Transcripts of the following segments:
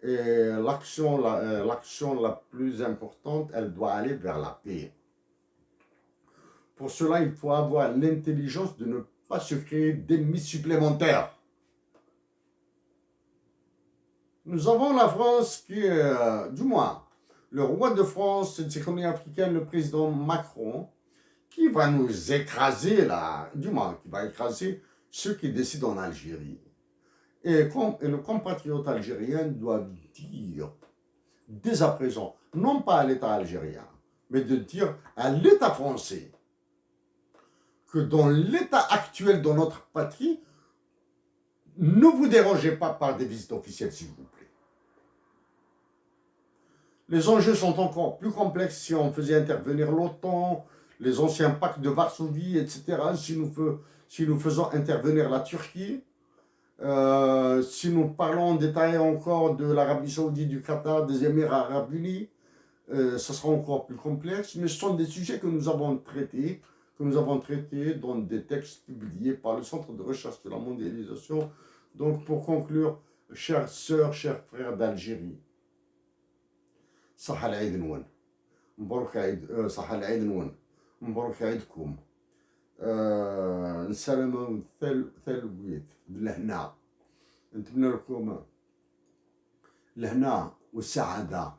Et l'action la plus importante, elle doit aller vers la paix. Pour cela, il faut avoir l'intelligence de ne pas se créer d'ennemis supplémentaires. Nous avons la France qui est, du moins, le roi de France, cette économie africaine, le président Macron, qui va nous écraser là, du moins, qui va écraser ceux qui décident en Algérie. Et le compatriote algérien doit dire, dès à présent, non pas à l'État algérien, mais de dire à l'État français que dans l'état actuel de notre patrie, ne vous dérangez pas par des visites officielles, s'il vous plaît. Les enjeux sont encore plus complexes si on faisait intervenir l'OTAN, les anciens pactes de Varsovie, etc. Si nous faisons intervenir la Turquie, si nous parlons en détail encore de l'Arabie Saoudite, du Qatar, des Émirats Arabes Unis, ça sera encore plus complexe, mais ce sont des sujets que nous avons traités dans des textes publiés par le Centre de recherche de la mondialisation. Donc, pour conclure, chères sœurs, chers frères d'Algérie, صح العيد نون مبروك عيد صح العيد نون مبروك عيدكم نسلم ثلويت بالهنا نتمنى لكم الهنا والسعادة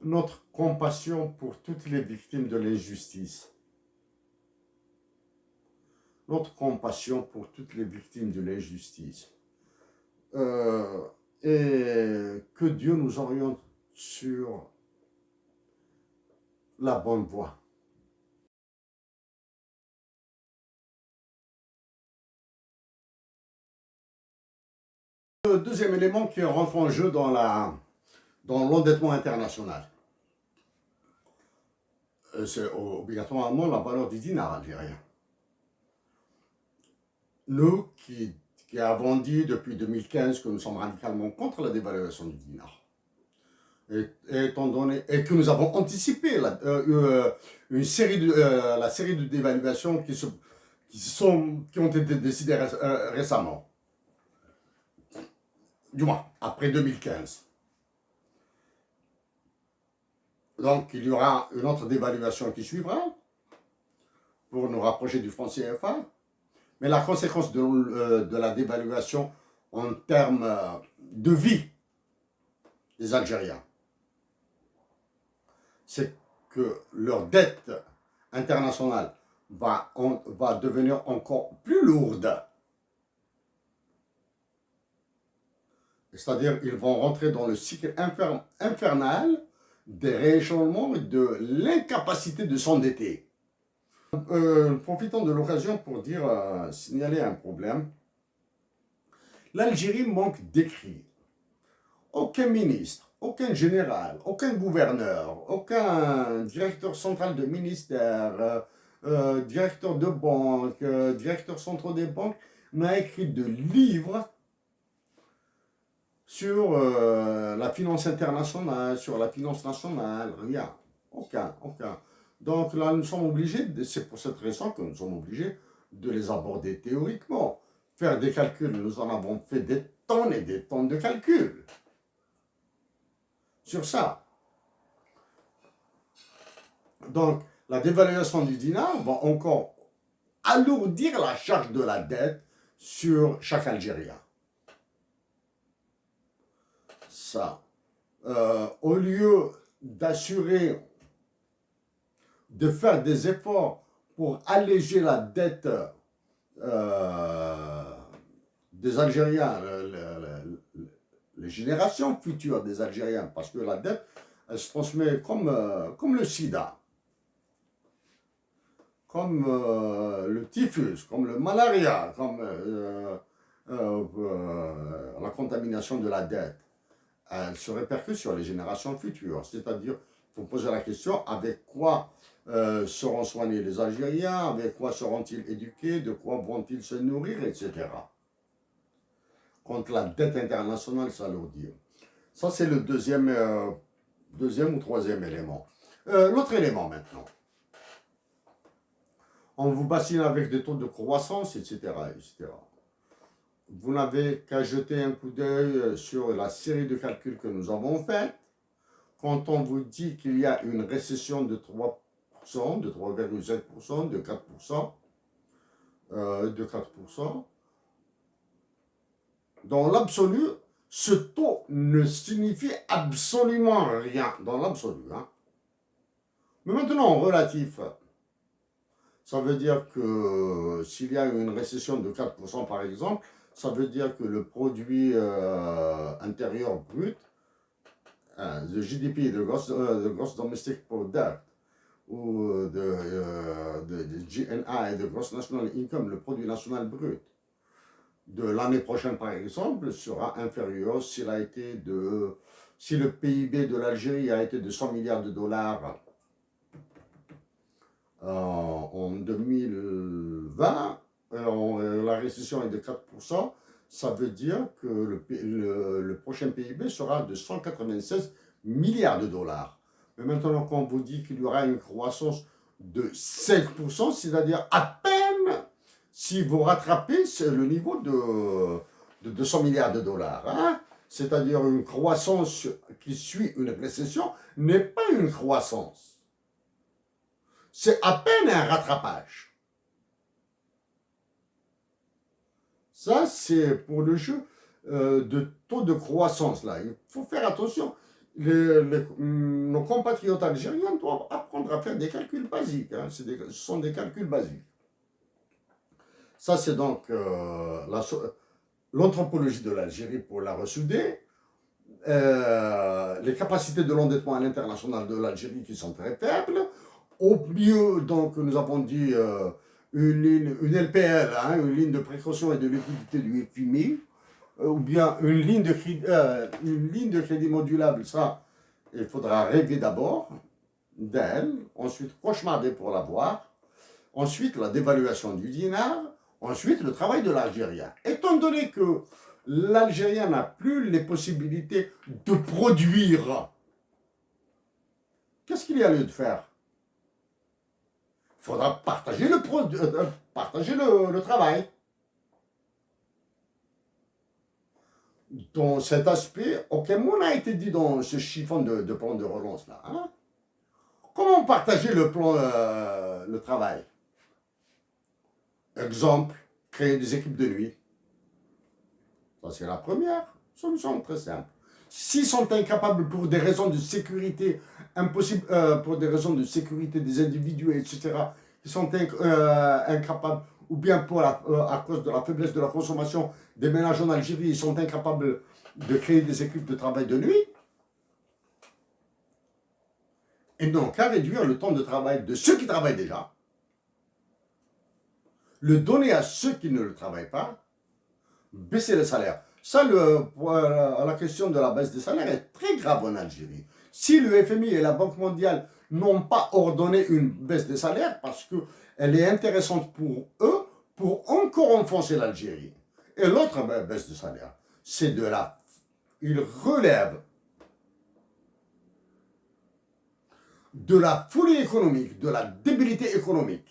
notre compassion pour toutes les victimes de l'injustice. Notre compassion pour toutes les victimes de l'injustice. Et que Dieu nous oriente sur la bonne voie. Le deuxième élément qui rentre en jeu dans l'endettement international, c'est obligatoirement la valeur du dinar algérien. Nous qui avons dit depuis 2015 que nous sommes radicalement contre la dévaluation du dinar, et que nous avons anticipé la série de dévaluations qui ont été décidées récemment, du moins après 2015. Donc il y aura une autre dévaluation qui suivra pour nous rapprocher du franc CFA. Mais la conséquence de la dévaluation en termes de vie des Algériens, c'est que leur dette internationale va devenir encore plus lourde. C'est-à-dire qu'ils vont rentrer dans le cycle infernal des rééchelonnements et de l'incapacité de s'endetter. Profitons de l'occasion pour signaler un problème. L'Algérie manque d'écrits. Aucun ministre, aucun général, aucun gouverneur, aucun directeur central de ministère, directeur de banque, directeur central des banques n'a écrit de livre sur la finance internationale, sur la finance nationale, rien. Aucun. Donc là, nous sommes obligés, c'est pour cette raison que nous sommes obligés de les aborder théoriquement. Faire des calculs, nous en avons fait des tonnes et des tonnes de calculs sur ça. Donc, la dévaluation du dinar va encore alourdir la charge de la dette sur chaque Algérien. Ça, au lieu d'assurer, de faire des efforts pour alléger la dette des Algériens, les générations futures des Algériens, parce que la dette, elle se transmet comme le sida, comme le typhus, comme le malaria, comme la contamination de la dette. Elle se répercute sur les générations futures. C'est-à-dire, il faut poser la question, avec quoi seront soignés les Algériens, avec quoi seront-ils éduqués, de quoi vont-ils se nourrir, etc. Contre la dette internationale s'alourdir. Ça, c'est le deuxième ou troisième élément. L'autre élément maintenant. On vous bassine avec des taux de croissance, etc. vous n'avez qu'à jeter un coup d'œil sur la série de calculs que nous avons faite. Quand on vous dit qu'il y a une récession de 3%, de 3,5%, de 4%, de 4%, dans l'absolu, ce taux ne signifie absolument rien dans l'absolu. Hein. Mais maintenant, en relatif, ça veut dire que s'il y a une récession de 4% par exemple, ça veut dire que le produit intérieur brut, le GDP, le Gross Domestic Product, ou de GNI, de Gross National Income, le produit national brut, de l'année prochaine par exemple, sera inférieur si le PIB de l'Algérie a été de 100 milliards de dollars en 2020, la récession est de 4%, ça veut dire que le prochain PIB sera de 196 milliards de dollars. Mais maintenant, quand on vous dit qu'il y aura une croissance de 5%, c'est-à-dire à peine si vous rattrapez le niveau de 200 milliards de dollars, hein, c'est-à-dire une croissance qui suit une récession, n'est pas une croissance. C'est à peine un rattrapage. Ça, c'est pour le jeu de taux de croissance. Là. Il faut faire attention. Nos compatriotes algériens doivent apprendre à faire des calculs basiques. Hein. Ce sont des calculs basiques. Ça, c'est donc l'anthropologie de l'Algérie pour la ressouder. Les capacités de l'endettement à l'international de l'Algérie qui sont très faibles. Au mieux, donc, nous avons dit une LPL, hein, une ligne de précaution et de liquidité du FMI, ou bien une ligne de crédit modulable. Ça, il faudra rêver d'abord d'elle, ensuite cauchemarder pour l'avoir, ensuite la dévaluation du dinar, ensuite le travail de l'Algérien. Étant donné que l'Algérien n'a plus les possibilités de produire, qu'est-ce qu'il y a lieu de faire? Il faudra partager le travail. Dans cet aspect, aucun mot n'a été dit dans ce chiffon de plan de relance là. Hein? Comment partager le travail? Exemple, créer des équipes de nuit. Ça, c'est la première solution très simple. S'ils sont incapables pour des raisons de sécurité, impossible, pour des raisons de sécurité des individus, etc., ils sont incapables, ou bien à cause de la faiblesse de la consommation des ménages en Algérie, ils sont incapables de créer des équipes de travail de nuit, ils n'ont qu'à réduire le temps de travail de ceux qui travaillent déjà, le donner à ceux qui ne le travaillent pas, baisser les salaires. Ça, la question de la baisse des salaires est très grave en Algérie. Si le FMI et la Banque mondiale n'ont pas ordonné une baisse des salaires, parce qu'elle est intéressante pour eux, pour encore enfoncer l'Algérie. Et l'autre baisse de salaire, c'est il relève de la folie économique, de la débilité économique,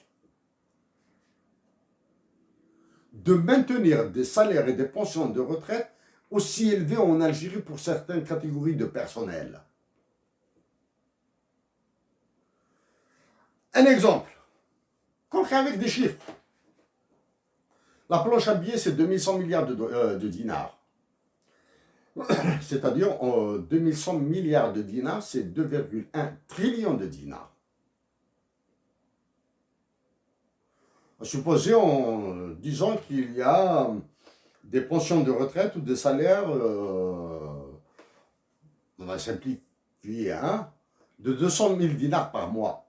de maintenir des salaires et des pensions de retraite aussi élevés en Algérie pour certaines catégories de personnel. Un exemple, concret avec des chiffres. La planche à billets, c'est 2100 milliards de dinars. C'est-à-dire, 2100 milliards de dinars, c'est 2,1 trillions de dinars. Supposez en disant qu'il y a des pensions de retraite ou des salaires, on va simplifier, hein, de 200 000 dinars par mois,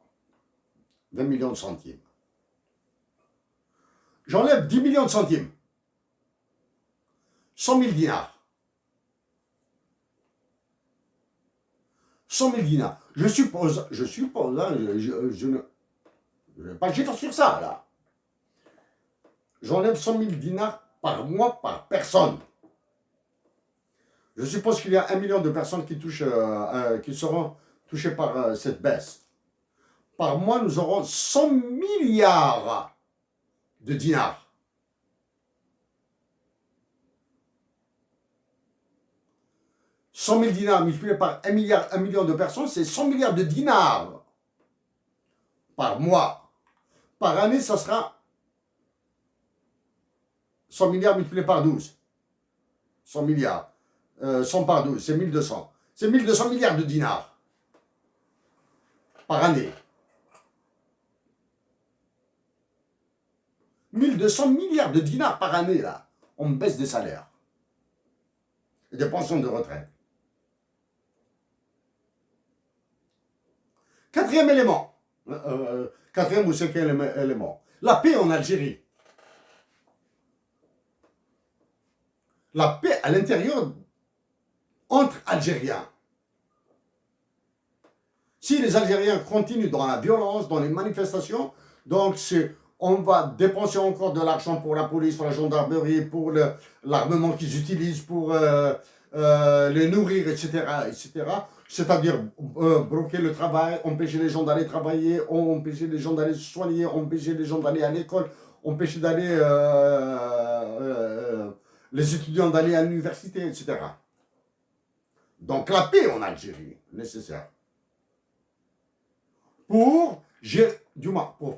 20 millions de centimes. J'enlève 10 millions de centimes, 100 000 dinars. 100 000 dinars. Je suppose, hein, je ne vais pas gître sur ça, là. J'enlève 100 000 dinars par mois par personne. Je suppose qu'il y a 1 million de personnes qui seront touchées par cette baisse. Par mois, nous aurons 100 milliards de dinars. 100 000 dinars multipliés par 1 milliard, 1 million de personnes, c'est 100 milliards de dinars par mois. Par année, ça sera 100 milliards multipliés par 12. 100 milliards. 100 par 12, c'est 1200. C'est 1200 milliards de dinars par année. 1200 milliards de dinars par année, là. On baisse des salaires. Et des pensions de retraite. Quatrième élément. Quatrième ou cinquième élément. La paix en Algérie. La paix à l'intérieur entre Algériens. Si les Algériens continuent dans la violence, dans les manifestations, donc on va dépenser encore de l'argent pour la police, pour la gendarmerie, pour l'armement qu'ils utilisent, pour les nourrir, etc. etc. C'est-à-dire bloquer le travail, empêcher les gens d'aller travailler, empêcher les gens d'aller se soigner, empêcher les gens d'aller à l'école, empêcher d'aller les étudiants d'aller à l'université, etc. Donc la paix en Algérie, nécessaire. Pour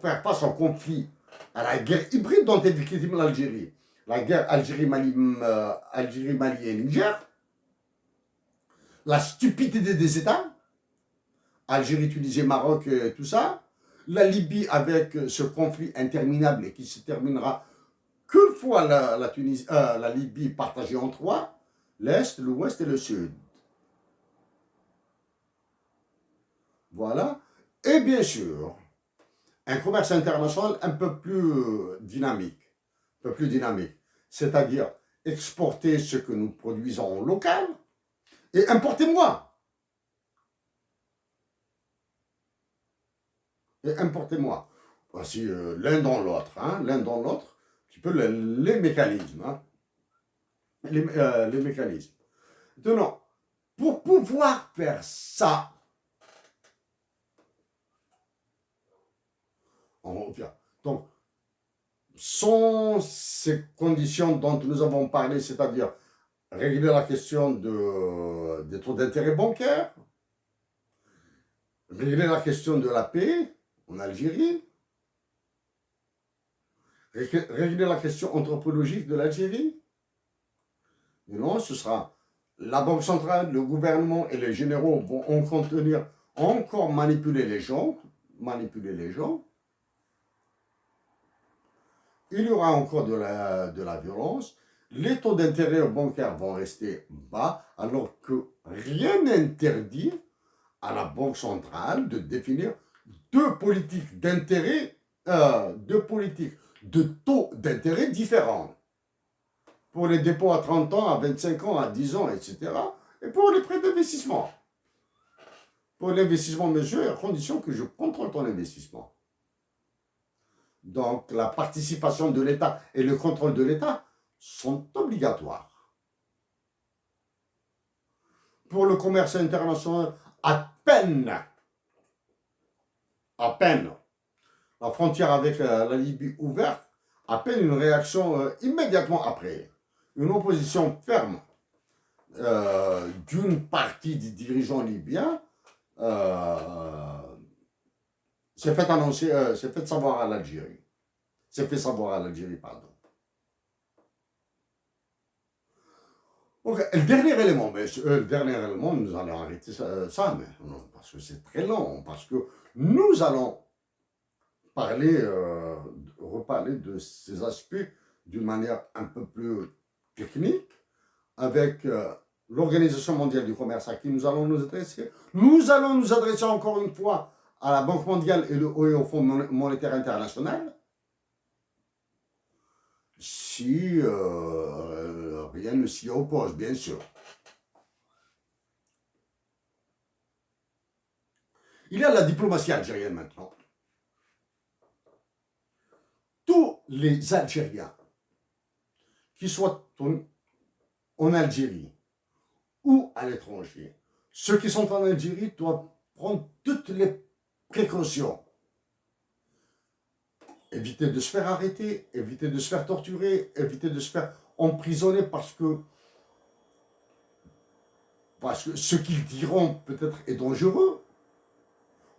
faire face au conflit, à la guerre hybride dont est victime l'Algérie, la guerre Algérie-Mali et Niger, la stupidité des États, Algérie, Tunisie, Maroc, tout ça, la Libye avec ce conflit interminable et qui se terminera qu'une fois la Libye partagée en trois, l'Est, l'Ouest et le Sud. Voilà. Et bien sûr, un commerce international un peu plus dynamique. C'est-à-dire exporter ce que nous produisons en local et importer moins. Voici l'un dans l'autre, un petit peu les mécanismes. Les mécanismes. Maintenant, pour pouvoir faire ça, on revient. Donc, sans ces conditions dont nous avons parlé, c'est-à-dire régler la question des taux d'intérêt bancaires, régler la question de la paix en Algérie, régler la question anthropologique de l'Algérie. Non, ce sera la Banque centrale, le gouvernement et les généraux vont encore manipuler les gens. Il y aura encore de la violence. Les taux d'intérêt bancaires vont rester bas, alors que rien n'interdit à la Banque centrale de définir deux politiques d'intérêt, de taux d'intérêt différents. Pour les dépôts à 30 ans, à 25 ans, à 10 ans, etc. Et pour les prêts d'investissement. Pour l'investissement, monsieur, à condition que je contrôle ton investissement. Donc, la participation de l'État et le contrôle de l'État sont obligatoires. Pour le commerce international, à peine, la frontière avec la Libye ouverte, à peine une réaction immédiatement après. Une opposition ferme d'une partie des dirigeants libyens s'est fait savoir à l'Algérie. Pardon. Ok, le dernier élément, nous allons arrêter ça mais, non, parce que c'est très long, parce que nous allons reparler de ces aspects d'une manière un peu plus technique, avec l'Organisation mondiale du commerce à qui nous allons nous adresser. Nous allons nous adresser encore une fois à la Banque mondiale et au Fonds monétaire international. Si rien ne s'y oppose, bien sûr. Il y a la diplomatie algérienne maintenant. Tous les Algériens qui soient en Algérie ou à l'étranger, ceux qui sont en Algérie doivent prendre toutes les précautions. Éviter de se faire arrêter, éviter de se faire torturer, éviter de se faire emprisonner parce parce que ce qu'ils diront peut-être est dangereux,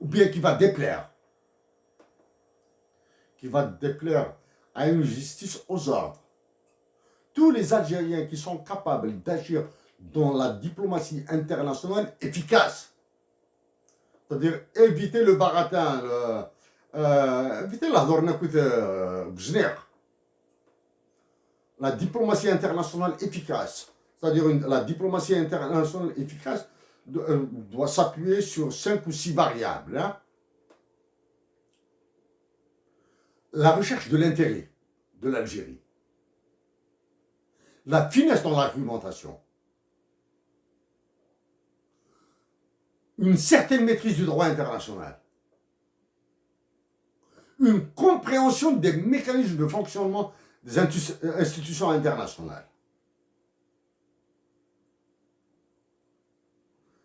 ou bien qui va déplaire à une justice aux ordres. Tous les Algériens qui sont capables d'agir dans la diplomatie internationale efficace, c'est-à-dire éviter le baratin, éviter la dornakout bjner, la diplomatie internationale efficace, c'est-à-dire la diplomatie internationale efficace doit s'appuyer sur 5 ou 6 variables. Hein. La recherche de l'intérêt de l'Algérie, la finesse dans l'argumentation, une certaine maîtrise du droit international, une compréhension des mécanismes de fonctionnement des institutions internationales.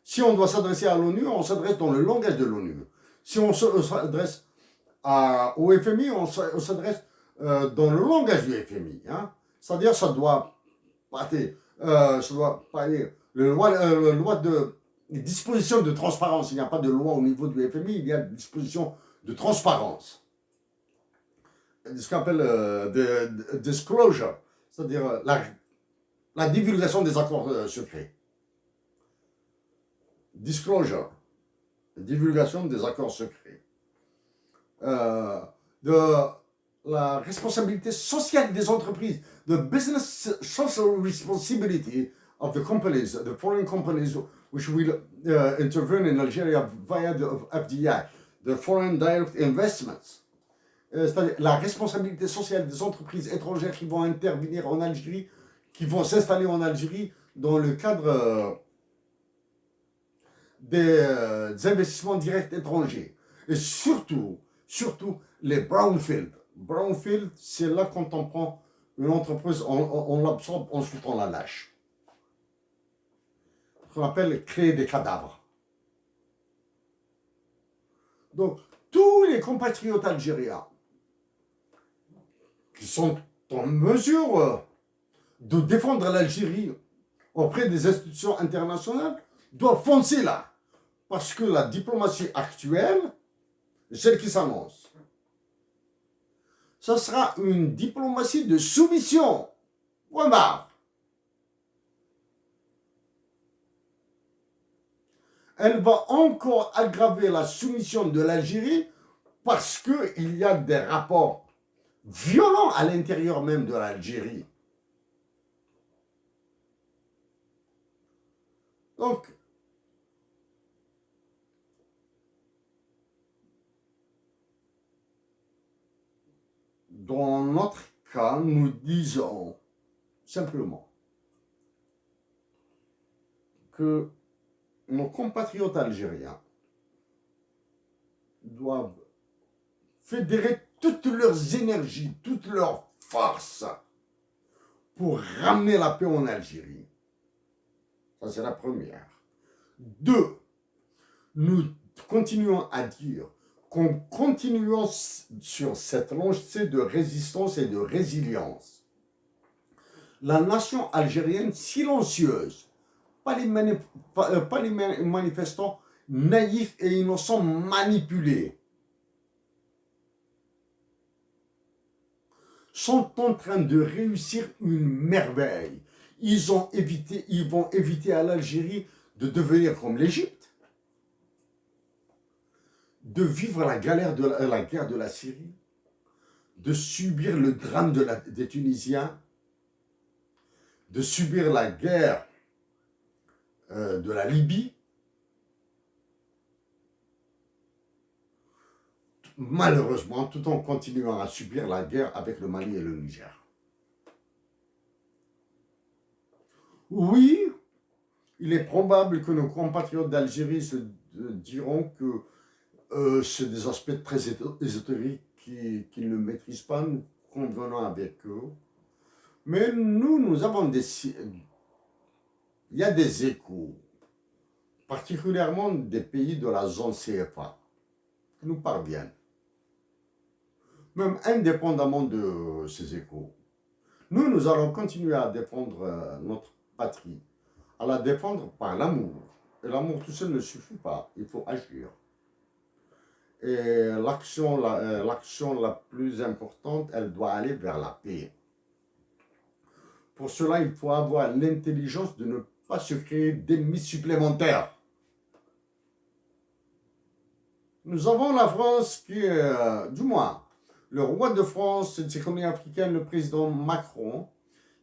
Si on doit s'adresser à l'ONU, on s'adresse dans le langage de l'ONU. Si on s'adresse au FMI, on s'adresse dans le langage du FMI. Hein. C'est-à-dire, ça doit pas aller. Les dispositions de transparence, il n'y a pas de loi au niveau du FMI, il y a des dispositions de transparence. Ce qu'on appelle disclosure, c'est-à-dire la divulgation des accords secrets. Disclosure, divulgation des accords secrets. De la responsabilité sociale des entreprises, the business social responsibility of the companies, the foreign companies which will intervene in Algeria via the FDI, the foreign direct investments. C'est-à-dire la responsabilité sociale des entreprises étrangères qui vont intervenir en Algérie, qui vont s'installer en Algérie dans le cadre des investissements directs étrangers. Et surtout les brownfield. Brownfield, c'est là quand on prend une entreprise, on l'absorbe, ensuite on la lâche. Ce qu'on appelle créer des cadavres. Donc, tous les compatriotes algériens qui sont en mesure de défendre l'Algérie auprès des institutions internationales doivent foncer là. Parce que la diplomatie actuelle, celle qui s'annonce, ce sera une diplomatie de soumission. Remarque. Elle va encore aggraver la soumission de l'Algérie parce qu'il y a des rapports violents à l'intérieur même de l'Algérie. Donc, dans notre cas, nous disons simplement que nos compatriotes algériens doivent fédérer toutes leurs énergies, toutes leurs forces pour ramener la paix en Algérie. Ça, c'est la première. 2, nous continuons à dire qu'en continuant sur cette lancée de résistance et de résilience, la nation algérienne silencieuse, pas les manifestants naïfs et innocents manipulés, sont en train de réussir une merveille. Ils vont éviter à l'Algérie de devenir comme l'Égypte, de vivre la guerre de la Syrie, de subir le drame des Tunisiens, de subir la guerre de la Libye, malheureusement, tout en continuant à subir la guerre avec le Mali et le Niger. Oui, il est probable que nos compatriotes d'Algérie se diront que c'est des aspects très ésotériques qu'ils ne maîtrisent pas, nous convenons avec eux. Mais nous avons il y a des échos, particulièrement des pays de la zone CFA, qui nous parviennent. Même indépendamment de ces échos. Nous allons continuer à défendre notre patrie à la défendre par l'amour. Et l'amour tout seul ne suffit pas, il faut agir. Et l'action la plus importante, elle doit aller vers la paix. Pour cela, il faut avoir l'intelligence de ne pas se créer d'ennemis supplémentaires. Nous avons la France qui est, du moins, le roi de France et de ses colonies africaines, le président Macron,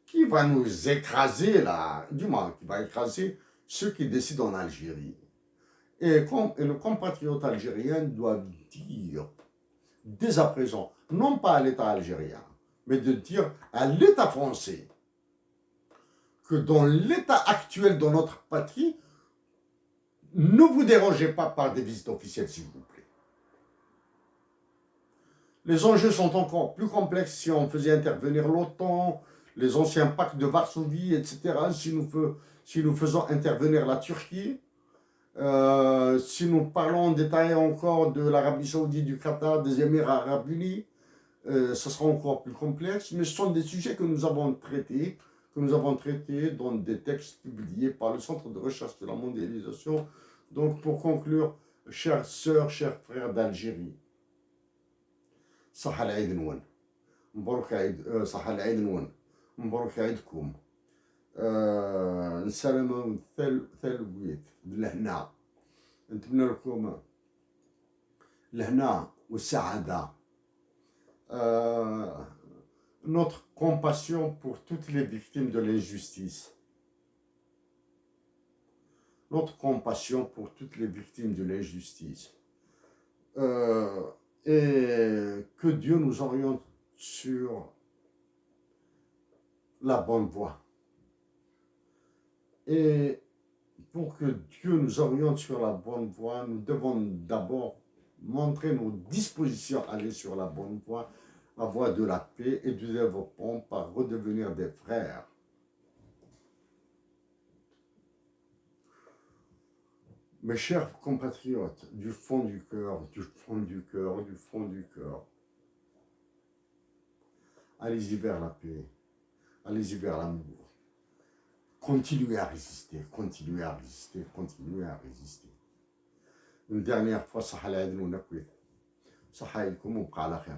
qui va nous écraser là, du moins, qui va écraser ceux qui décident en Algérie. Et le compatriote algérien doit dire, dès à présent, non pas à l'État algérien, mais de dire à l'État français que dans l'état actuel de notre patrie, ne vous dérangez pas par des visites officielles, s'il vous plaît. Les enjeux sont encore plus complexes si on faisait intervenir l'OTAN, les anciens pactes de Varsovie, etc. Si nous faisons intervenir la Turquie, si nous parlons en détail encore de l'Arabie Saoudite, du Qatar, des Émirats Arabes Unis, ce sera encore plus complexe. Mais ce sont des sujets que nous avons traités dans des textes publiés par le Centre de recherche de la mondialisation. Donc, pour conclure, chères sœurs, chers frères d'Algérie, صح العيد نون مبروك عيد صح العيد نون مبروك عيدكم نسلموا ثلويت بالهنا نتمنى لكم الهنا والسعادة notre compassion pour toutes les victimes de l'injustice. Notre compassion pour toutes les victimes de l'injustice. Et que Dieu nous oriente sur la bonne voie. Et pour que Dieu nous oriente sur la bonne voie, nous devons d'abord montrer nos dispositions à aller sur la bonne voie, la voie de la paix et du développement par redevenir des frères. Mes chers compatriotes, du fond du cœur, allez-y vers la paix, allez-y vers l'amour. Continuez à résister. Une dernière fois, صحة العيد ونكوي صحة لكم وبقى على خير.